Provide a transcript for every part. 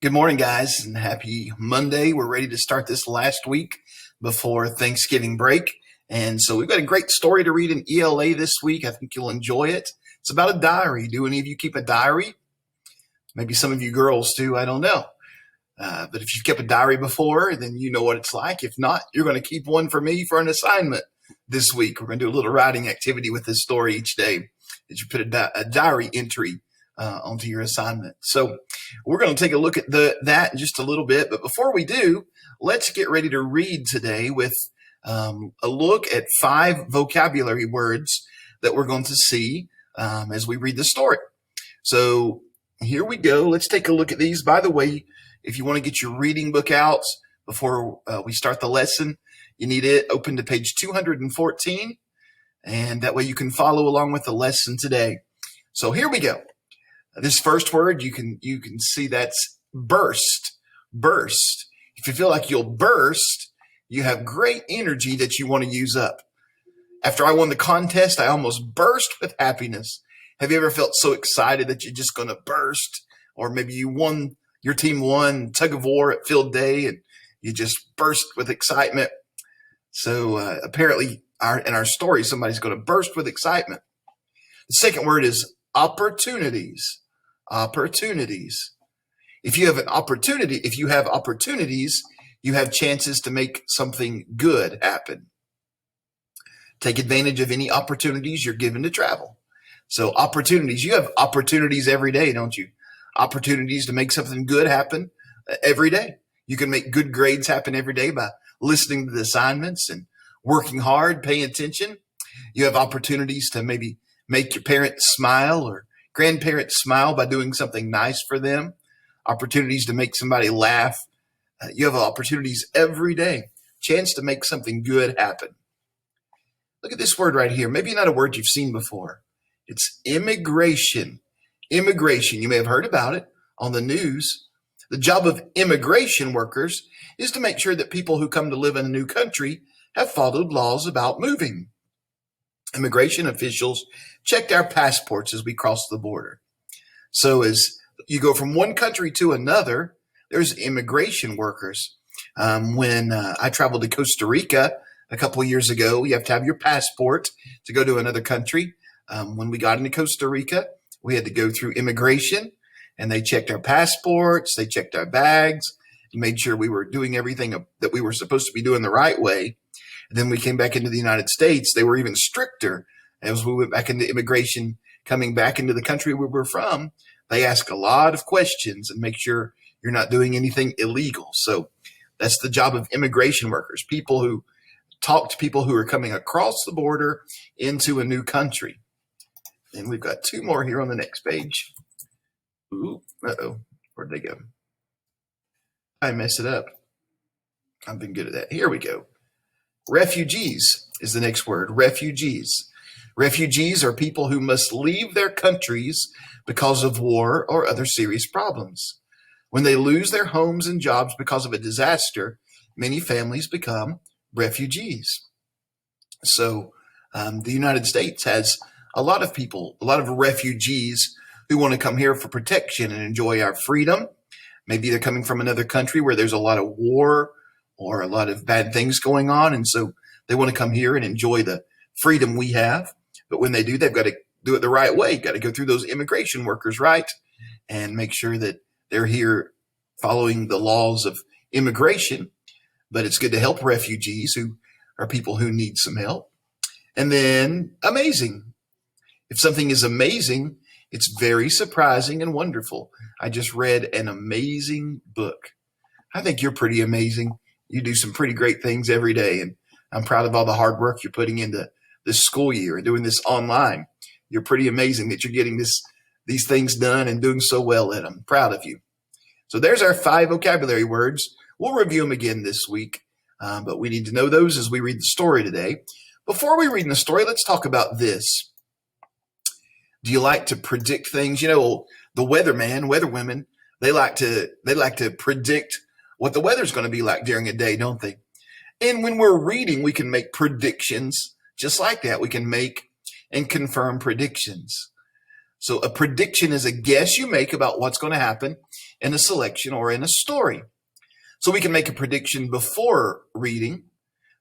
Good morning, guys, and happy Monday. We're ready to start this last week before Thanksgiving break. And so we've got a great story to read in ELA this week. I think you'll enjoy it. It's about a diary. Do any of you keep a diary? Maybe some of you girls do. I don't know. But if you've kept a diary before, then you know what it's like. If not, you're going to keep one for me for an assignment this week. We're going to do a little writing activity with this story each day that you put a diary entry onto your assignment. So we're going to take a look at that in just a little bit. But before we do, let's get ready to read today with a look at 5 vocabulary words that we're going to see as we read the story. So here we go. Let's take a look at these. By the way, if you want to get your reading book out before we start the lesson, you need it open to page 214. And that way you can follow along with the lesson today. So here we go. This first word, you can see that's burst. Burst. If you feel like you'll burst, you have great energy that you want to use up. After I won the contest, I almost burst with happiness. Have you ever felt so excited that you're just going to burst? Or maybe your team won tug of war at field day and you just burst with excitement. So apparently in our story, somebody's going to burst with excitement. The second word is opportunities. Opportunities. If you have opportunities, you have chances to make something good happen. Take advantage of any opportunities you're given to travel. So opportunities, you have opportunities every day, don't you? Opportunities to make something good happen every day. You can make good grades happen every day by listening to the assignments and working hard, paying attention. You have opportunities to maybe make your parents smile or grandparents smile by doing something nice for them. Opportunities to make somebody laugh. You have opportunities every day. Chance to make something good happen. Look at this word right here. Maybe not a word you've seen before. It's immigration. Immigration. You may have heard about it on the news. The job of immigration workers is to make sure that people who come to live in a new country have followed laws about moving. Immigration officials checked our passports as we crossed the border. So as you go from one country to another, there's immigration workers. When I traveled to Costa Rica a couple of years ago, you have to have your passport to go to another country. When we got into Costa Rica, we had to go through immigration, and they checked our passports, they checked our bags, and made sure we were doing everything that we were supposed to be doing the right way. And then we came back into the United States. They were even stricter as we went back into immigration, coming back into the country where we're from. They ask a lot of questions and make sure you're not doing anything illegal. So that's the job of immigration workers, people who talk to people who are coming across the border into a new country. And we've got 2 more here on the next page. Ooh, uh-oh, where'd they go? I messed it up. I've been good at that. Here we go. Refugees is the next word. Refugees. Refugees are people who must leave their countries because of war or other serious problems. When they lose their homes and jobs because of a disaster, many families become refugees. So the United States has a lot of people, a lot of refugees who want to come here for protection and enjoy our freedom. Maybe they're coming from another country where there's a lot of war or a lot of bad things going on. And so they want to come here and enjoy the freedom we have. But when they do, they've got to do it the right way. Got to go through those immigration workers, right? And make sure that they're here following the laws of immigration. But it's good to help refugees who are people who need some help. And then amazing. If something is amazing, it's very surprising and wonderful. I just read an amazing book. I think you're pretty amazing. You do some pretty great things every day, and I'm proud of all the hard work you're putting into this school year and doing this online. You're pretty amazing that you're getting these things done and doing so well at them. I'm proud of you. So there's our 5 vocabulary words. We'll review them again this week, but we need to know those as we read the story today. Before we read the story, let's talk about this. Do you like to predict things? You know, the weatherwomen, they like to predict what the weather's going to be like during a day, don't they? And when we're reading, we can make predictions just like that. We can make and confirm predictions. So a prediction is a guess you make about what's going to happen in a selection or in a story. So we can make a prediction before reading.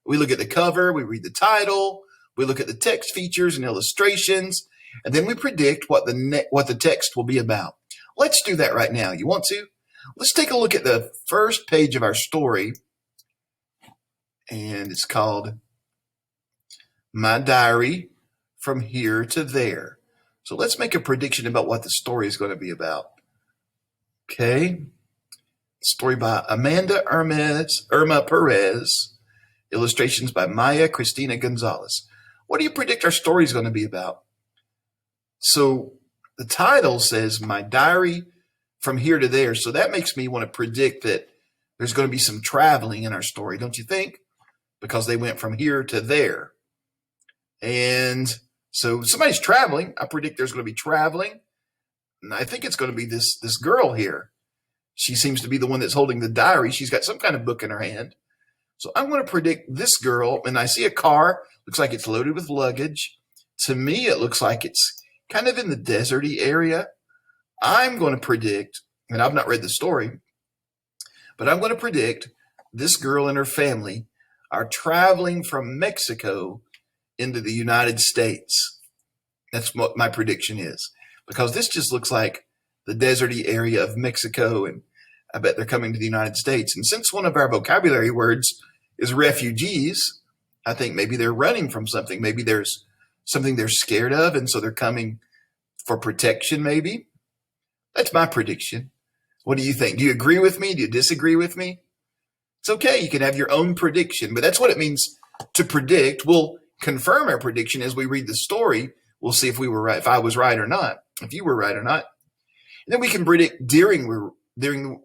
We look at the cover, we read the title, we look at the text features and illustrations, and then we predict what the text will be about. Let's do that right now. You want to? Let's take a look at the first page of our story, and it's called My Diary from Here to There. So let's make a prediction about what the story is going to be about. Okay. Story by Amanda Irma Perez. Illustrations by Maya Cristina Gonzalez. What do you predict our story is going to be about? So the title says My Diary from Here to There. So that makes me want to predict that there's going to be some traveling in our story, don't you think? Because they went from here to there. And so somebody's traveling. I predict there's going to be traveling. And I think it's going to be this girl here. She seems to be the one that's holding the diary. She's got some kind of book in her hand. So I'm going to predict this girl, and I see a car. Looks like it's loaded with luggage. To me, it looks like it's kind of in the deserty area. I'm going to predict, and I've not read the story, but I'm going to predict this girl and her family are traveling from Mexico into the United States. That's what my prediction is, because this just looks like the deserty area of Mexico, and I bet they're coming to the United States. And since one of our vocabulary words is refugees, I think maybe they're running from something. Maybe there's something they're scared of, and so they're coming for protection, maybe. That's my prediction. What do you think? Do you agree with me? Do you disagree with me? It's okay. You can have your own prediction, but that's what it means to predict. We'll confirm our prediction as we read the story. We'll see if we were right, if I was right or not, if you were right or not. And then we can predict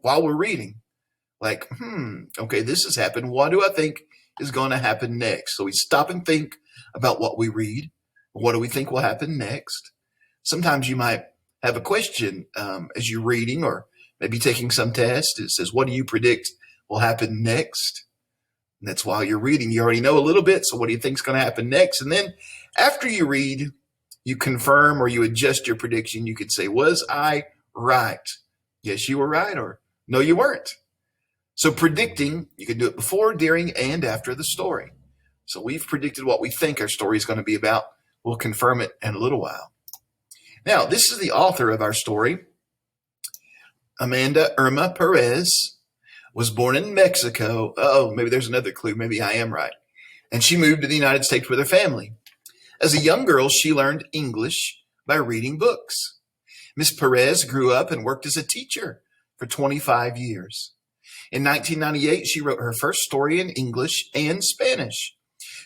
while we're reading. Like, okay, this has happened. What do I think is going to happen next? So we stop and think about what we read. What do we think will happen next? Sometimes you might have a question as you're reading, or maybe taking some test. It says, what do you predict will happen next? And that's while you're reading. You already know a little bit. So what do you think is going to happen next? And then after you read, you confirm or you adjust your prediction. You could say, was I right? Yes, you were right, or no, you weren't. So predicting, you can do it before, during, and after the story. So we've predicted what we think our story is going to be about. We'll confirm it in a little while. Now, this is the author of our story. Amanda Irma Perez was born in Mexico. Oh, maybe there's another clue. Maybe I am right. And she moved to the United States with her family. As a young girl, she learned English by reading books. Miss Perez grew up and worked as a teacher for 25 years. In 1998, she wrote her first story in English and Spanish.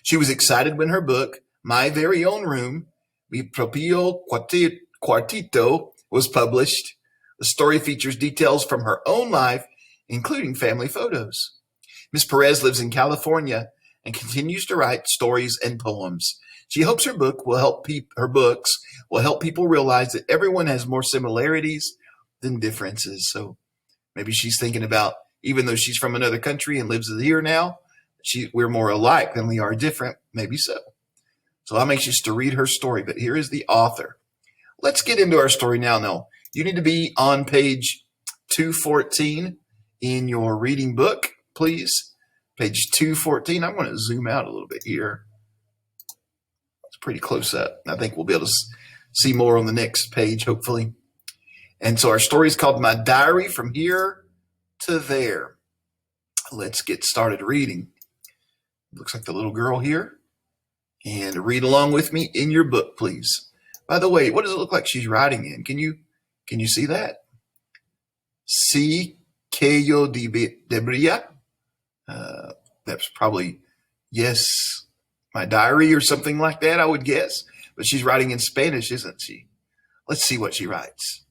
She was excited when her book, My Very Own Room, Mi Propio Cuartito, was published. The story features details from her own life, including family photos. Miss Perez lives in California and continues to write stories and poems. She hopes her books will help people realize that everyone has more similarities than differences. So maybe she's thinking about, even though she's from another country and lives here now, we're more alike than we are different. Maybe so. So I'm anxious to read her story, but here is the author. Let's get into our story now. No, you need to be on page 214 in your reading book, please. Page 214. I'm going to zoom out a little bit here. It's pretty close up. I think we'll be able to see more on the next page, hopefully. And so our story is called My Diary from Here to There. Let's get started reading. Looks like the little girl here. And read along with me in your book, please. By the way, what does it look like she's writing in? Can you see that? Si que yo debería. That's probably, yes, my diary or something like that, I would guess. But she's writing in Spanish, isn't she? Let's see what she writes.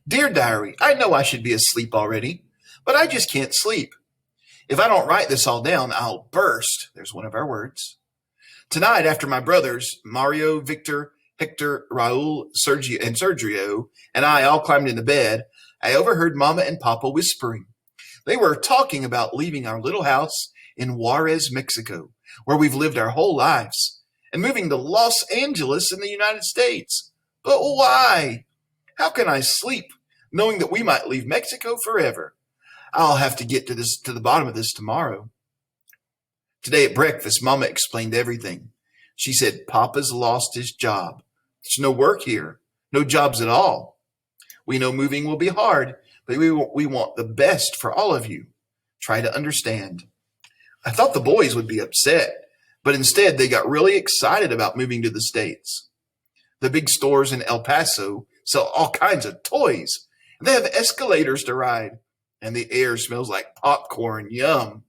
Dear Diary, I know I should be asleep already, but I just can't sleep. If I don't write this all down, I'll burst. There's one of our words. Tonight, after my brothers, Mario, Victor, Hector, Raul, Sergio, and I all climbed into bed, I overheard Mama and Papa whispering. They were talking about leaving our little house in Juarez, Mexico, where we've lived our whole lives, and moving to Los Angeles in the United States. But why? How can I sleep knowing that we might leave Mexico forever? I'll have to get to the bottom of this tomorrow. Today at breakfast, Mama explained everything. She said, Papa's lost his job. There's no work here, no jobs at all. We know moving will be hard, but we want the best for all of you. Try to understand. I thought the boys would be upset, but instead they got really excited about moving to the States. The big stores in El Paso sell all kinds of toys. They have escalators to ride, and the air smells like popcorn. Yum.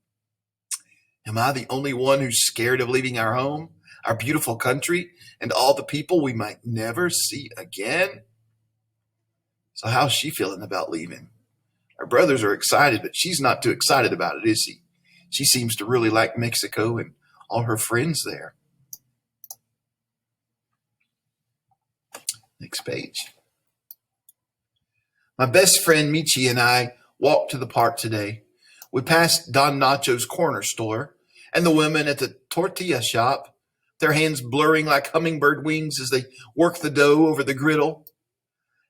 Am I the only one who's scared of leaving our home, our beautiful country, and all the people we might never see again? So how's she feeling about leaving? Her brothers are excited, but she's not too excited about it, is she? She seems to really like Mexico and all her friends there. Next page. My best friend Michi and I walked to the park today. We passed Don Nacho's corner store and the women at the tortilla shop, their hands blurring like hummingbird wings as they work the dough over the griddle.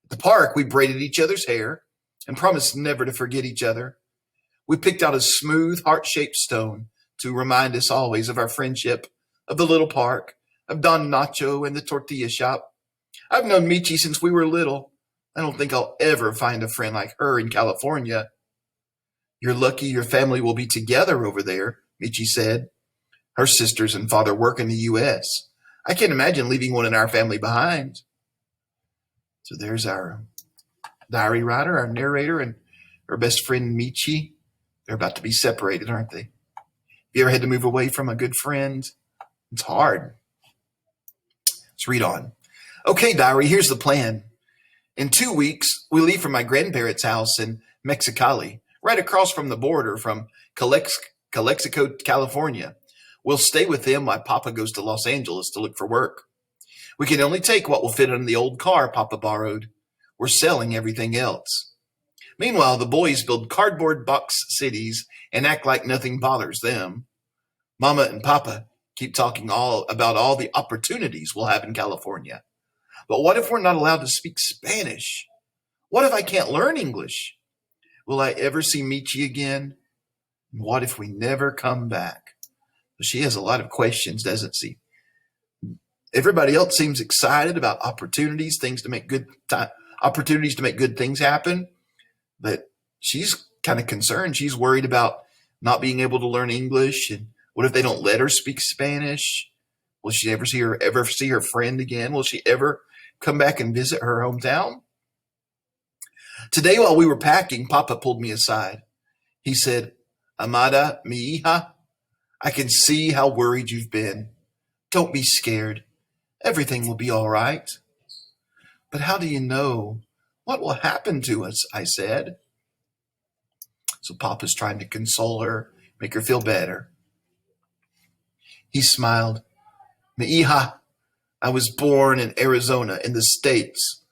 At the park, we braided each other's hair and promised never to forget each other. We picked out a smooth, heart-shaped stone to remind us always of our friendship, of the little park, of Don Nacho and the tortilla shop. I've known Michi since we were little. I don't think I'll ever find a friend like her in California. You're lucky your family will be together over there, Michi said. Her sisters and father work in the U.S. I can't imagine leaving one in our family behind. So there's our diary writer, our narrator, and her best friend, Michi. They're about to be separated, aren't they? Have you ever had to move away from a good friend? It's hard. Let's read on. Okay, diary, here's the plan. In 2 weeks, we leave from my grandparents' house in Mexicali, right across from the border from Calexico, California. We'll stay with them while Papa goes to Los Angeles to look for work. We can only take what will fit in the old car Papa borrowed. We're selling everything else. Meanwhile, the boys build cardboard box cities and act like nothing bothers them. Mama and Papa keep talking about all the opportunities we'll have in California. But what if we're not allowed to speak Spanish? What if I can't learn English? Will I ever see Michi again? And what if we never come back? She has a lot of questions, doesn't she? Everybody else seems excited about opportunities, opportunities to make good things happen. But she's kind of concerned. She's worried about not being able to learn English. And what if they don't let her speak Spanish? Will she ever see her friend again? Will she ever come back and visit her hometown? Today, while we were packing, Papa pulled me aside. He said, Amada, mi hija, I can see how worried you've been. Don't be scared. Everything will be all right. But how do you know? What will happen to us? I said. So Papa's trying to console her, make her feel better. He smiled. Mi hija, I was born in Arizona, in the States.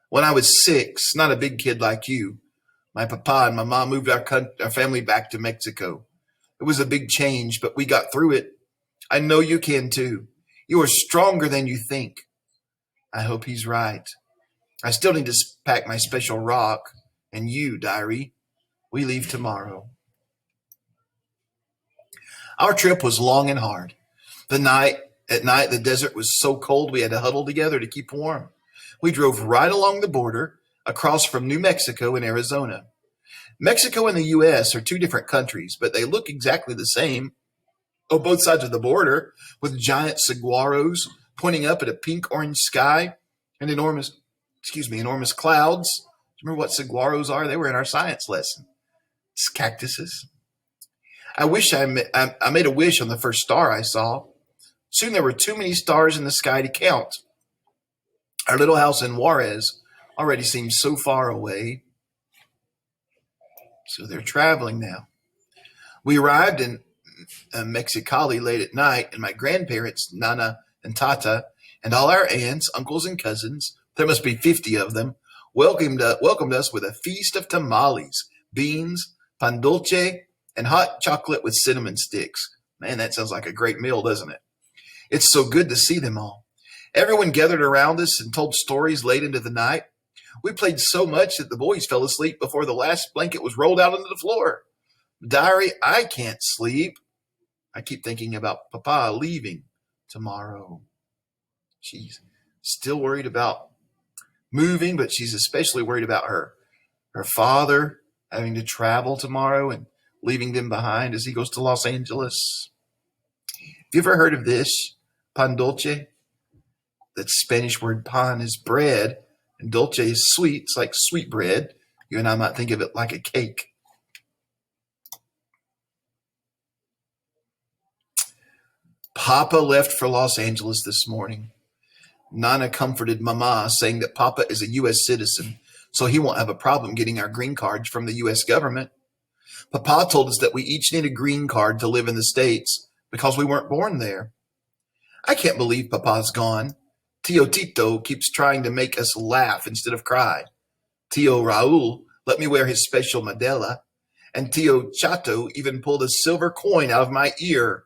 When I was 6, not a big kid like you, my papa and my mom moved our family back to Mexico. It was a big change, but we got through it. I know you can too. You are stronger than you think. I hope he's right. I still need to pack my special rock. And you, diary, we leave tomorrow. Our trip was long and hard. At night, the desert was so cold we had to huddle together to keep warm. We drove right along the border, across from New Mexico and Arizona. Mexico and the U.S. are two different countries, but they look exactly the same on both sides of the border, with giant saguaros pointing up at a pink-orange sky and enormous clouds. Do you remember what saguaros are? They were in our science lesson. It's cactuses. I made a wish on the first star I saw. Soon there were too many stars in the sky to count. Our little house in Juarez already seems so far away. So they're traveling now. We arrived in Mexicali late at night, and my grandparents, Nana and Tata, and all our aunts, uncles, and cousins, there must be 50 of them, welcomed us with a feast of tamales, beans, pan dulce, and hot chocolate with cinnamon sticks. Man, that sounds like a great meal, doesn't it? It's so good to see them all. Everyone gathered around us and told stories late into the night. We played so much that the boys fell asleep before the last blanket was rolled out onto the floor. Diary, I can't sleep. I keep thinking about Papa leaving tomorrow. She's still worried about moving, but she's especially worried about her father having to travel tomorrow and leaving them behind as he goes to Los Angeles. Have you ever heard of this? Pan dulce? That Spanish word pan is bread, and dulce is sweet. It's like sweet bread. You and I might think of it like a cake. Papa left for Los Angeles this morning. Nana comforted Mama, saying that Papa is a U.S. citizen, so he won't have a problem getting our green cards from the U.S. government. Papa told us that we each need a green card to live in the States because we weren't born there. I can't believe Papa's gone. Tio Tito keeps trying to make us laugh instead of cry. Tio Raul let me wear his special medalla, and Tio Chato even pulled a silver coin out of my ear.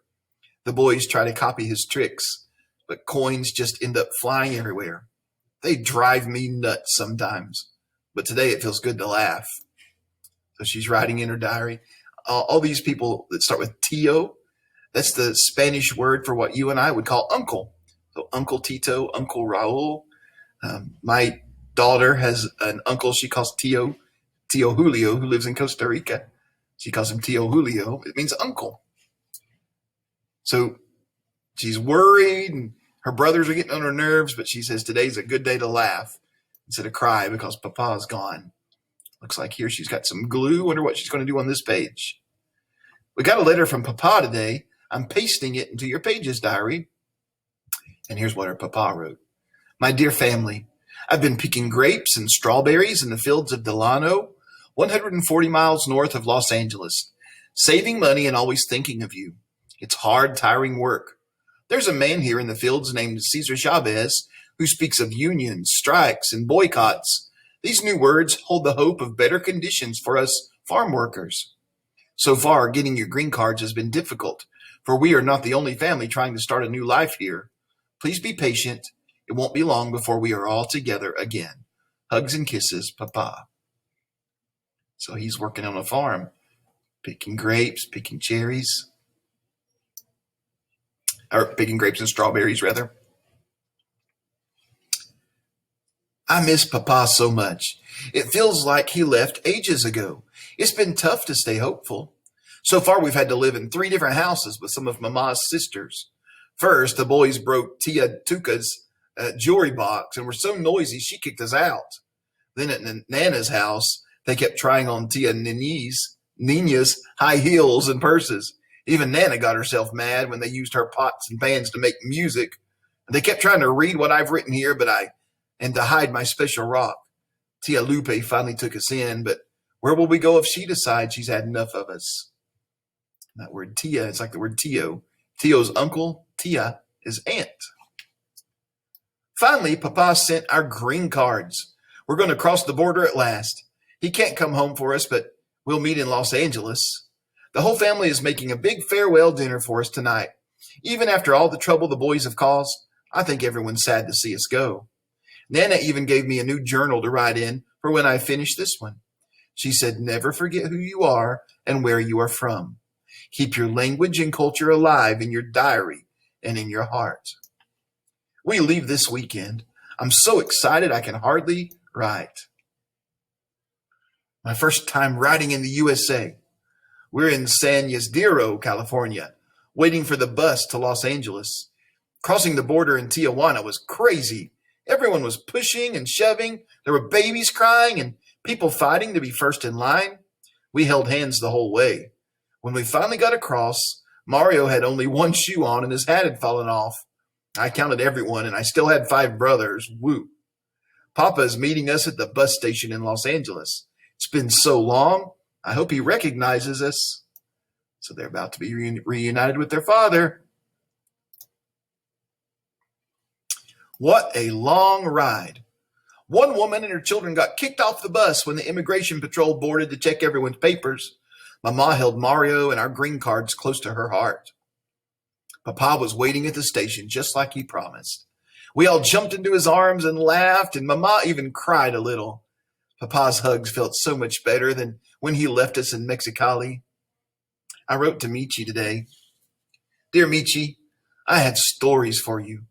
The boys try to copy his tricks, but coins just end up flying everywhere. They drive me nuts sometimes, but today it feels good to laugh. So she's writing in her diary. All these people that start with Tio, that's the Spanish word for what you and I would call uncle. So Uncle Tito, Uncle Raul. My daughter has an uncle she calls Tio Julio, who lives in Costa Rica. She calls him Tio Julio. It means uncle. So she's worried, and her brothers are getting on her nerves, but she says today's a good day to laugh instead of cry because Papa's gone. Looks like here she's got some glue. Wonder what she's going to do on this page. We got a letter from Papa today. I'm pasting it into your Pages diary. And here's what her Papa wrote. My dear family, I've been picking grapes and strawberries in the fields of Delano, 140 miles north of Los Angeles, saving money and always thinking of you. It's hard, tiring work. There's a man here in the fields named Cesar Chavez who speaks of unions, strikes, and boycotts. These new words hold the hope of better conditions for us farm workers. So far, getting your green cards has been difficult, for we are not the only family trying to start a new life here. Please be patient. It won't be long before we are all together again. Hugs and kisses, Papa. So he's working on a farm, picking grapes, picking cherries. Or picking grapes and strawberries, rather. I miss Papa so much. It feels like he left ages ago. It's been tough to stay hopeful. So far, we've had to live in 3 different houses with some of Mama's sisters. First, the boys broke Tia Tuca's jewelry box and were so noisy she kicked us out. Then at Nana's house, they kept trying on Tia Nina's high heels and purses. Even Nana got herself mad when they used her pots and pans to make music. They kept trying to read what I've written here, and to hide my special rock. Tia Lupe finally took us in, but where will we go if she decides she's had enough of us? That word Tia, it's like the word Tio. Tio's uncle, Tia is aunt. Finally, Papa sent our green cards. We're going to cross the border at last. He can't come home for us, but we'll meet in Los Angeles. The whole family is making a big farewell dinner for us tonight. Even after all the trouble the boys have caused, I think everyone's sad to see us go. Nana even gave me a new journal to write in for when I finish this one. She said, never forget who you are and where you are from. Keep your language and culture alive in your diary and in your heart. We leave this weekend. I'm so excited I can hardly write. My first time riding in the USA. We're in San Ysidro, California, waiting for the bus to Los Angeles. Crossing the border in Tijuana was crazy. Everyone was pushing and shoving. There were babies crying and people fighting to be first in line. We held hands the whole way. When we finally got across, Mario had only one shoe on and his hat had fallen off. I counted everyone and I still had 5 brothers. Woo. Papa is meeting us at the bus station in Los Angeles. It's been so long. I hope he recognizes us. So they're about to be reunited with their father. What a long ride. One woman and her children got kicked off the bus when the immigration patrol boarded to check everyone's papers. Mama held Mario and our green cards close to her heart. Papa was waiting at the station just like he promised. We all jumped into his arms and laughed, and Mama even cried a little. Papa's hugs felt so much better than when he left us in Mexicali. I wrote to Michi today. Dear Michi, I had stories for you.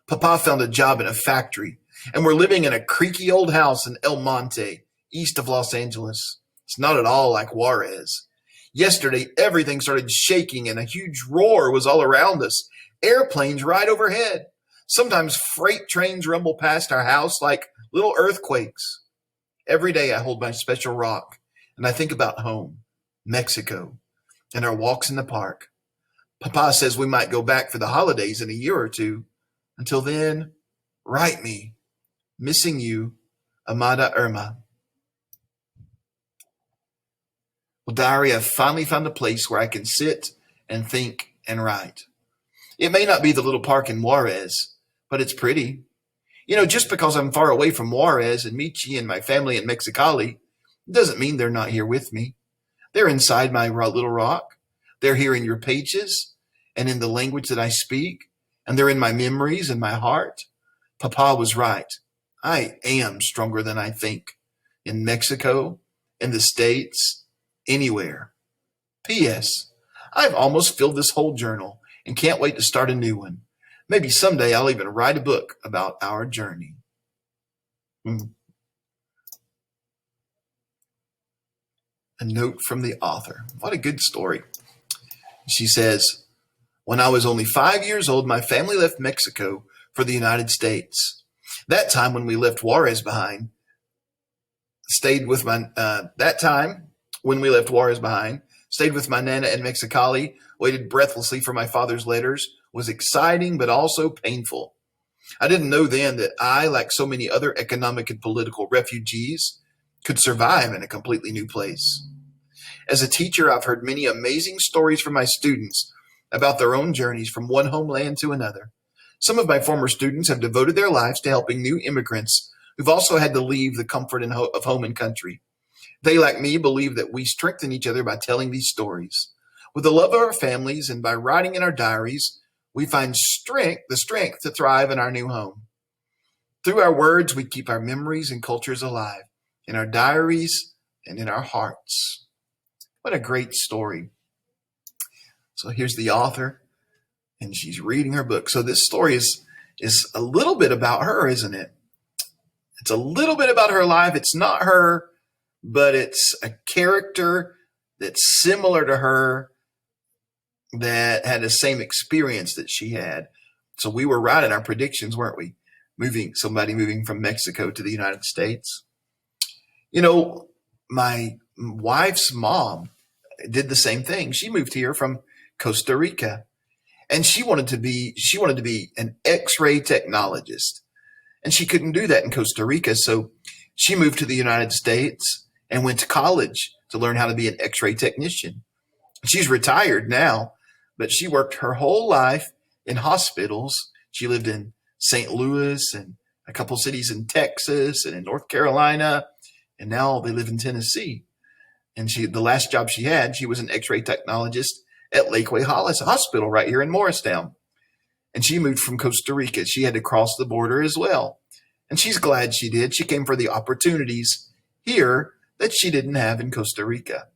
Papa found a job in a factory, and we're living in a creaky old house in El Monte, east of Los Angeles. It's not at all like Juarez. Yesterday, everything started shaking and a huge roar was all around us. Airplanes right overhead. Sometimes freight trains rumble past our house like little earthquakes. Every day I hold my special rock and I think about home, Mexico, and our walks in the park. Papa says we might go back for the holidays in a year or two. Until then, write me. Missing you, Amada Irma. Well, diary, I've finally found a place where I can sit and think and write. It may not be the little park in Juarez, but it's pretty. Just because I'm far away from Juarez and Michi and my family in Mexicali, doesn't mean they're not here with me. They're inside my little rock. They're here in your pages and in the language that I speak, and they're in my memories and my heart. Papa was right. I am stronger than I think. In Mexico, in the States, anywhere. P.S. I've almost filled this whole journal and can't wait to start a new one. Maybe someday I'll even write a book about our journey. A note from the author. What a good story. She says, when I was only 5 years old, my family left Mexico for the United States. That time when we left Juarez behind, stayed with my Nana in Mexicali, waited breathlessly for my father's letters, was exciting but also painful. I didn't know then that I, like so many other economic and political refugees, could survive in a completely new place. As a teacher, I've heard many amazing stories from my students about their own journeys from one homeland to another. Some of my former students have devoted their lives to helping new immigrants who've also had to leave the comfort of home and country. They, like me, believe that we strengthen each other by telling these stories. With the love of our families and by writing in our diaries, we find the strength to thrive in our new home. Through our words, we keep our memories and cultures alive, in our diaries and in our hearts. What a great story. So here's the author, and she's reading her book. So this story is a little bit about her, isn't it? It's a little bit about her life. It's not her, but it's a character that's similar to her that had the same experience that she had. So we were right in our predictions, weren't we? Somebody moving from Mexico to the United States. My wife's mom did the same thing. She moved here from Costa Rica, and she wanted to be an X-ray technologist, and she couldn't do that in Costa Rica. So she moved to the United States and went to college to learn how to be an X-ray technician. She's retired now, but she worked her whole life in hospitals. She lived in St. Louis and a couple cities in Texas and in North Carolina, and now they live in Tennessee. And the last job she had, she was an X-ray technologist at Lakeway Hospital right here in Morristown. And she moved from Costa Rica. She had to cross the border as well. And she's glad she did. She came for the opportunities here that she didn't have in Costa Rica.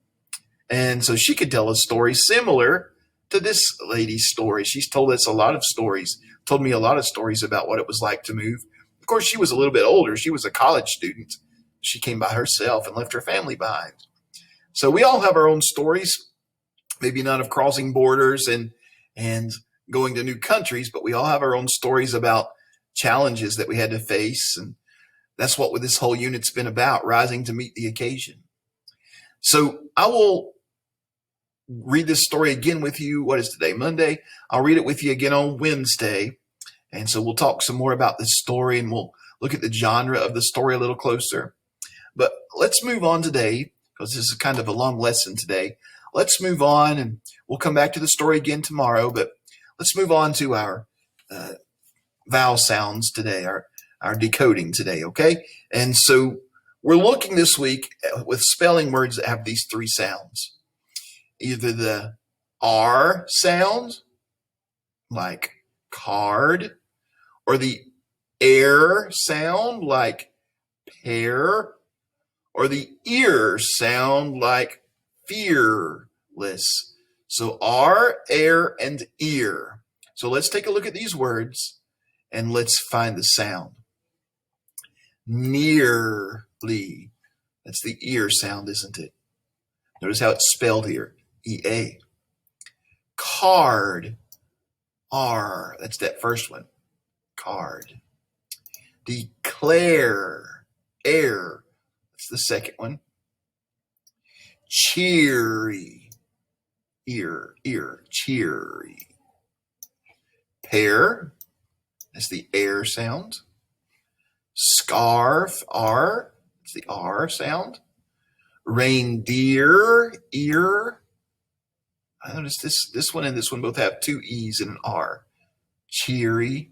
And so she could tell a story similar to this lady's story. She's told us a lot of stories, told me a lot of stories about what it was like to move. Of course, she was a little bit older. She was a college student. She came by herself and left her family behind. So we all have our own stories, maybe not of crossing borders and going to new countries, but we all have our own stories about challenges that we had to face. And that's what this whole unit's been about, rising to meet the occasion. So I will read this story again with you. What is today? Monday. I'll read it with you again on Wednesday. And so we'll talk some more about this story and we'll look at the genre of the story a little closer. But let's move on today, because this is kind of a long lesson today. Let's move on, and we'll come back to the story again tomorrow, but let's move on to our vowel sounds today, our decoding today, okay? And so we're looking this week with spelling words that have these three sounds. Either the R sound, like card, or the air sound like pear, or the ear sound like fearless? So R, air, and ear. So let's take a look at these words and let's find the sound. Nearly. That's the ear sound, isn't it? Notice how it's spelled here. E-A. Card. R. That's that first one. Card. Declare. Air. That's the second one. Cheery. Ear. Cheery. Pear. That's the air sound. Scarf. R. It's the R sound. Reindeer. Ear. I noticed this one and this one both have two E's and an R. Cheery.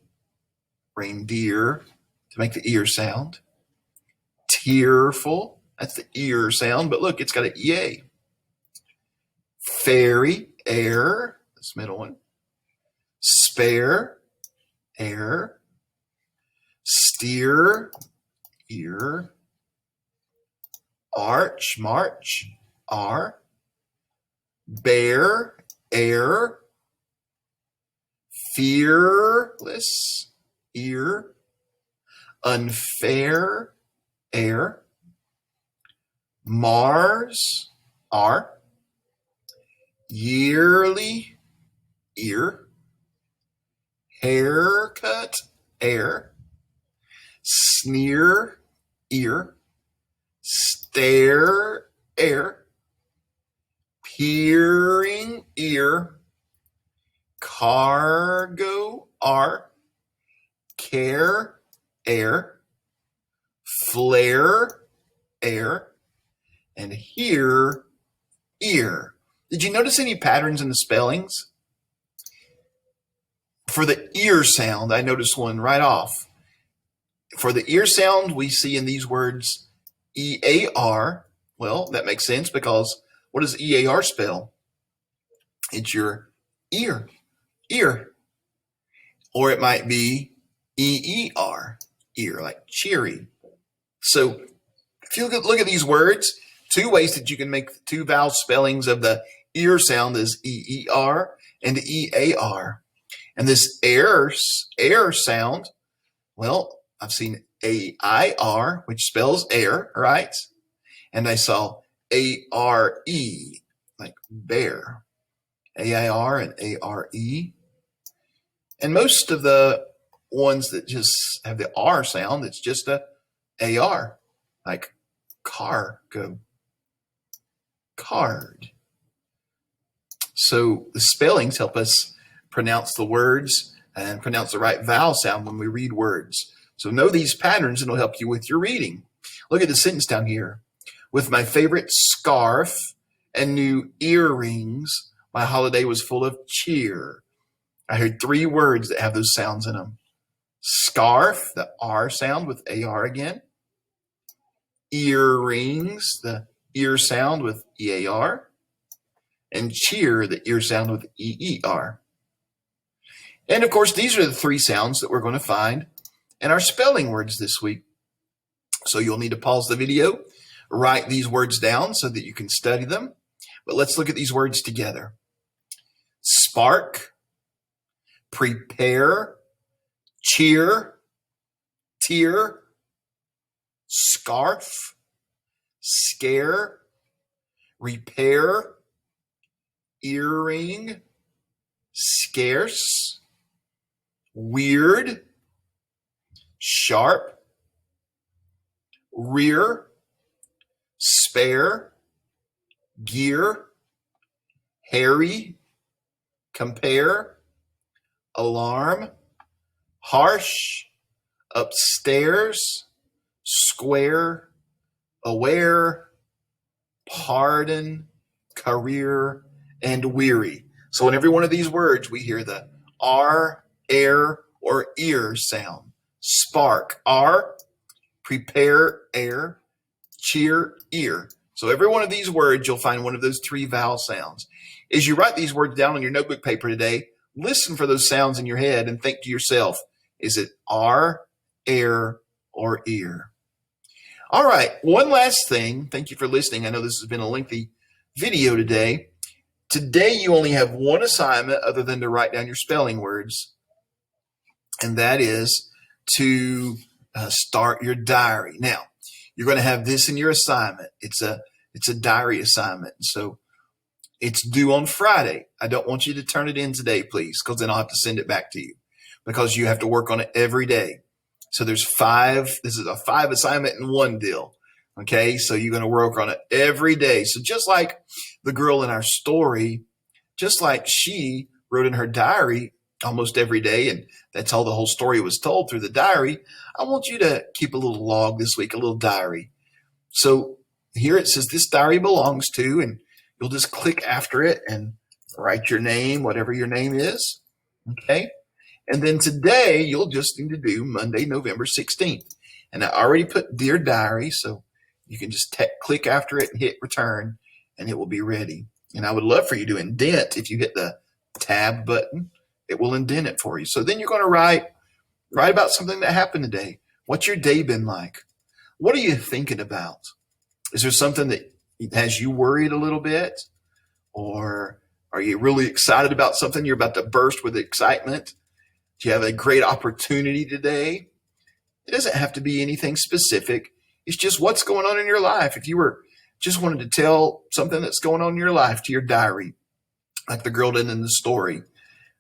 Reindeer to make the ear sound. Tearful. That's the ear sound, but look, it's got an EA. Fairy. Air. This middle one. Spare. Air. Steer. Ear. Arch. March. R. Bear. Air. Fearless. Ear. Unfair. Air. Mars. R. Yearly. Ear. Haircut. Air. Sneer. Ear. Stare. Air. Peering. Ear. Cargo. R. Care. Air. Flare. Air. And hear. Ear. Did you notice any patterns in the spellings? For the ear sound, I noticed one right off. For the ear sound, we see in these words E-A-R. Well, that makes sense because what does E-A-R spell? It's your ear. Ear. Or it might be E-E-R. Ear, like cheery. So if you look at these words, two ways that you can make two vowel spellings of the ear sound is E-E-R and E-A-R. And this air sound, well, I've seen A-I-R, which spells air, right? And I saw A-R-E, like bear. A-I-R and A-R-E. And most of the ones that just have the R sound, it's just a A-R, like cargo, card. So the spellings help us pronounce the words and pronounce the right vowel sound when we read words. So know these patterns and it'll help you with your reading. Look at the sentence down here. With my favorite scarf and new earrings, my holiday was full of cheer. I heard three words that have those sounds in them. Scarf, the R sound with A-R again. Earrings, the ear sound with E-A-R. And cheer, the ear sound with E-E-R. And of course, these are the three sounds that we're going to find in our spelling words this week. So you'll need to pause the video, write these words down so that you can study them. But let's look at these words together. Spark, prepare, cheer, tear, scarf, scare, repair, earring, scarce, weird, sharp, rear, spare, gear, hairy, compare, alarm, harsh, upstairs, square, aware, pardon, career, and weary. So in every one of these words, we hear the R, air, or ear sound. Spark, R, prepare, air, cheer, ear. So every one of these words, you'll find one of those three vowel sounds. As you write these words down on your notebook paper today, listen for those sounds in your head and think to yourself, is it R, air, or ear. All right, one last thing. Thank you for listening. I know this has been a lengthy video today. Today, you only have one assignment other than to write down your spelling words, and that is to start your diary. Now, you're going to have this in your assignment. It's a diary assignment, so it's due on Friday. I don't want you to turn it in today, please, because then I'll have to send it back to you because you have to work on it every day. So there's 5. This is a 5 assignment in one deal. Okay, so you're going to work on it every day. So just like the girl in our story, just like she wrote in her diary almost every day, and that's how the whole story was told through the diary, I want you to keep a little log this week, a little diary. So here it says this diary belongs to, and you'll just click after it and write your name, whatever your name is. Okay. And then today you'll just need to do Monday, November 16th. And I already put Dear Diary, so you can just click after it and hit return, and it will be ready. And I would love for you to indent. If you hit the tab button, it will indent it for you. So then you're going to write about something that happened today. What's your day been like? What are you thinking about? Is there something that has you worried a little bit? Or are you really excited about something? You're about to burst with excitement. Do you have a great opportunity today? It doesn't have to be anything specific. It's just what's going on in your life. If you were just wanted to tell something that's going on in your life to your diary, like the girl did in the story,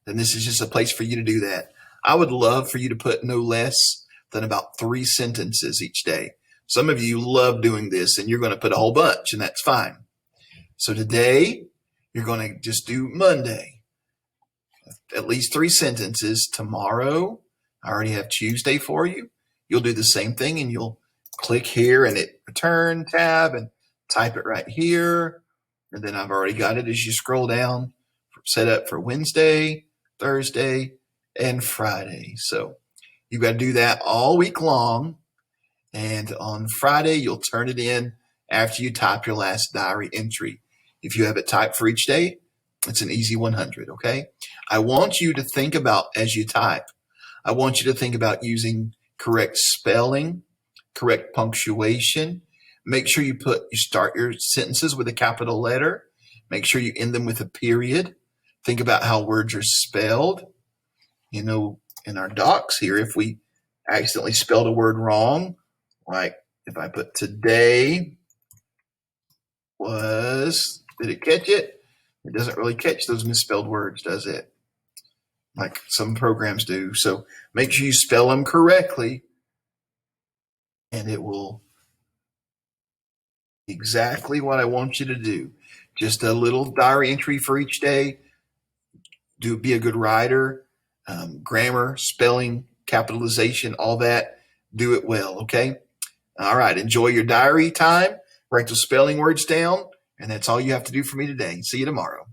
then this is just a place for you to do that. I would love for you to put no less than about 3 sentences each day. Some of you love doing this, and you're going to put a whole bunch, and that's fine. So today, you're going to just do Monday. At least 3 sentences. Tomorrow, I already have Tuesday for you. You'll do the same thing, and you'll click here and hit return tab and type it right here. And then I've already got it as you scroll down, set up for Wednesday, Thursday, and Friday. So you've got to do that all week long. And on Friday, you'll turn it in after you type your last diary entry. If you have it typed for each day, it's an easy 100, okay? I want you to think about, as you type, I want you to think about using correct spelling, correct punctuation. Make sure you start your sentences with a capital letter. Make sure you end them with a period. Think about how words are spelled. You know, in our docs here, if we accidentally spelled a word wrong, like if I put today was, did it catch it? It doesn't really catch those misspelled words, does it? Like some programs do. So make sure you spell them correctly, and it will exactly what I want you to do. Just a little diary entry for each day. Be a good writer. Grammar, spelling, capitalization, all that. Do it well, okay? All right, enjoy your diary time. Write those spelling words down, and that's all you have to do for me today. See you tomorrow.